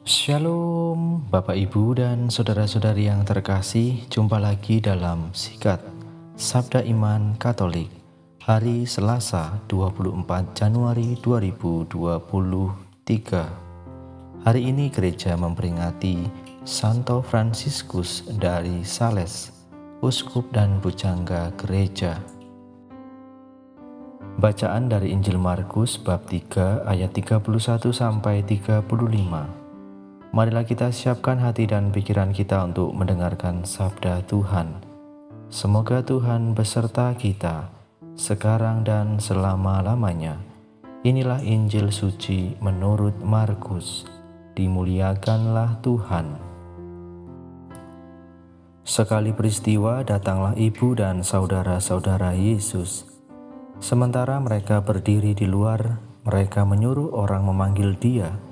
Shalom Bapak Ibu dan saudara-saudari yang terkasih, jumpa lagi dalam Sikat Sabda Iman Katolik hari Selasa 24 Januari 2023. Hari ini gereja memperingati Santo Fransiskus dari Sales, Uskup dan Pujangga Gereja. Bacaan dari Injil Markus bab 3 ayat 31 sampai 35. Marilah kita siapkan hati dan pikiran kita untuk mendengarkan sabda Tuhan. Semoga Tuhan beserta kita sekarang dan selama-lamanya. Inilah Injil suci menurut Markus. Dimuliakanlah Tuhan. Sekali peristiwa datanglah ibu dan saudara-saudara Yesus. Sementara mereka berdiri di luar, mereka menyuruh orang memanggil Dia.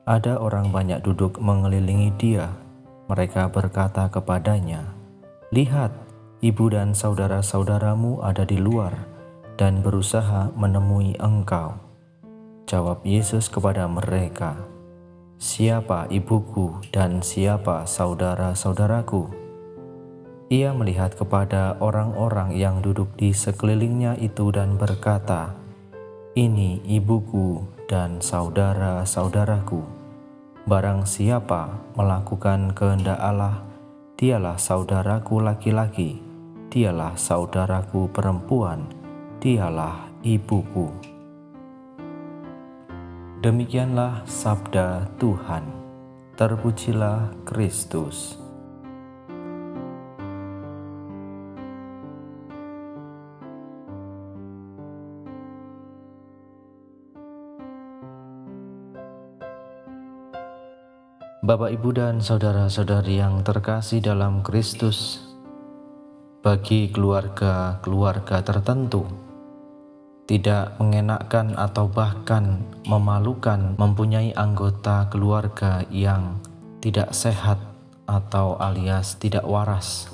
Ada orang banyak duduk mengelilingi Dia. Mereka berkata kepadanya, "Lihat, ibu dan saudara-saudaramu ada di luar dan berusaha menemui Engkau." Jawab Yesus kepada mereka, "Siapa ibuku dan siapa saudara-saudaraku?" Ia melihat kepada orang-orang yang duduk di sekelilingnya itu dan berkata, "Ini ibuku dan saudara-saudaraku. Barang siapa melakukan kehendak Allah, dialah saudaraku laki-laki, dialah saudaraku perempuan, dialah ibuku." Demikianlah sabda Tuhan. Terpujilah Kristus. Bapak, Ibu, dan saudara-saudari yang terkasih dalam Kristus, bagi keluarga-keluarga tertentu, tidak mengenakkan atau bahkan memalukan mempunyai anggota keluarga yang tidak sehat atau alias tidak waras.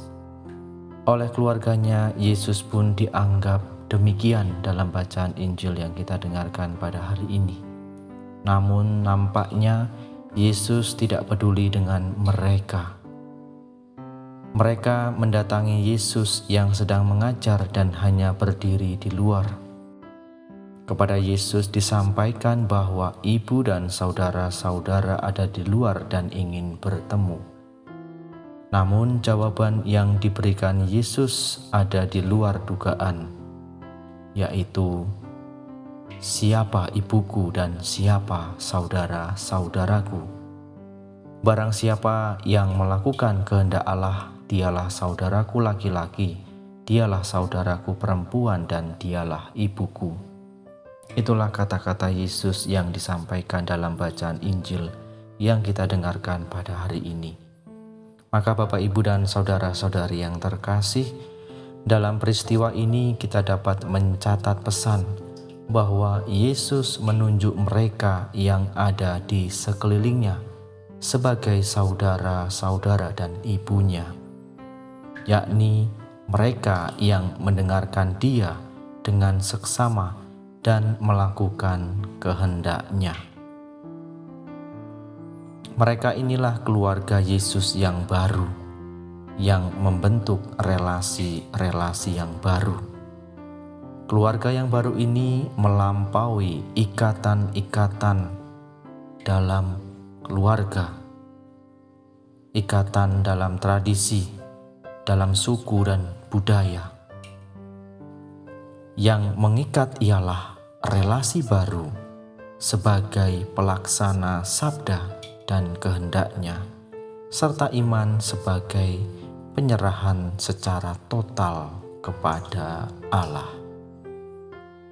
Oleh keluarganya, Yesus pun dianggap demikian dalam bacaan Injil yang kita dengarkan pada hari ini. Namun nampaknya Yesus tidak peduli dengan mereka. Mereka mendatangi Yesus yang sedang mengajar dan hanya berdiri di luar. Kepada Yesus disampaikan bahwa ibu dan saudara-saudara ada di luar dan ingin bertemu. Namun jawaban yang diberikan Yesus ada di luar dugaan, yaitu, "Siapa ibuku dan siapa saudara-saudaraku? Barang siapa yang melakukan kehendak Allah, dialah saudaraku laki-laki, dialah saudaraku perempuan, dan dialah ibuku." Itulah kata-kata Yesus yang disampaikan dalam bacaan Injil yang kita dengarkan pada hari ini. Maka Bapak, Ibu, dan saudara-saudari yang terkasih, dalam peristiwa ini kita dapat mencatat pesan bahwa Yesus menunjuk mereka yang ada di sekelilingnya sebagai saudara-saudara dan ibunya, yakni mereka yang mendengarkan Dia dengan seksama dan melakukan kehendak-Nya. Mereka inilah keluarga Yesus yang baru, yang membentuk relasi-relasi yang baru. Keluarga yang baru ini melampaui ikatan-ikatan dalam keluarga, ikatan dalam tradisi, dalam suku dan budaya. Yang mengikat ialah relasi baru sebagai pelaksana sabda dan kehendak-Nya, serta iman sebagai penyerahan secara total kepada Allah.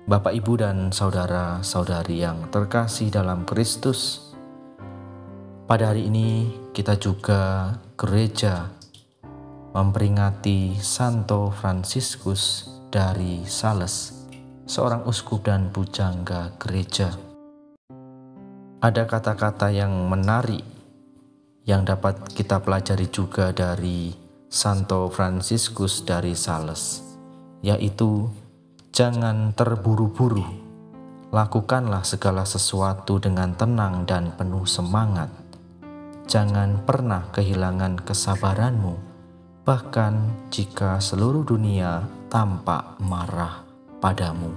Bapak, Ibu, dan saudara-saudari yang terkasih dalam Kristus, pada hari ini kita juga gereja memperingati Santo Fransiskus dari Sales, seorang uskup dan pujangga gereja. Ada kata-kata yang menarik yang dapat kita pelajari juga dari Santo Fransiskus dari Sales, yaitu jangan terburu-buru, lakukanlah segala sesuatu dengan tenang dan penuh semangat. jangan pernah kehilangan kesabaranmu, bahkan jika seluruh dunia tampak marah padamu.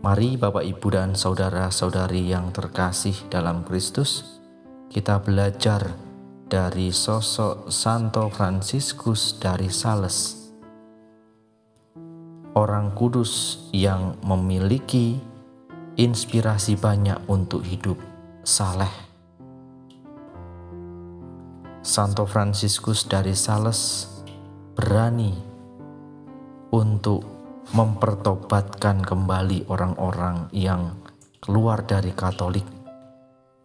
Mari Bapak, Ibu, dan saudara-saudari yang terkasih dalam Kristus, kita belajar dari sosok Santo Fransiskus dari Sales, orang kudus yang memiliki inspirasi banyak untuk hidup saleh. Santo Fransiskus dari Sales berani untuk mempertobatkan kembali orang-orang yang keluar dari Katolik,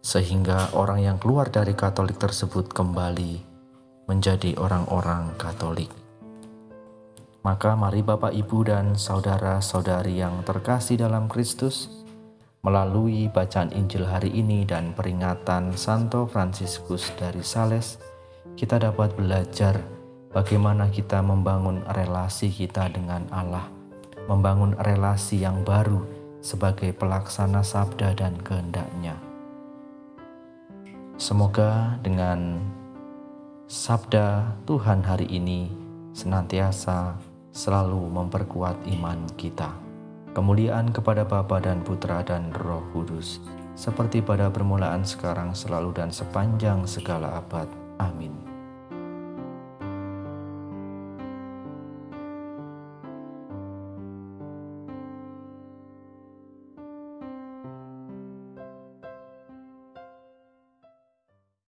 sehingga orang yang keluar dari Katolik tersebut kembali menjadi orang-orang Katolik. Maka mari Bapak, Ibu, dan saudara-saudari yang terkasih dalam Kristus, melalui bacaan Injil hari ini dan peringatan Santo Fransiskus dari Sales, kita dapat belajar bagaimana kita membangun relasi kita dengan Allah, membangun relasi yang baru sebagai pelaksana sabda dan kehendak-Nya. Semoga dengan sabda Tuhan hari ini senantiasa selalu memperkuat iman kita. Kemuliaan kepada Bapa dan Putra dan Roh Kudus, seperti pada permulaan, sekarang, selalu, dan sepanjang segala abad. Amin.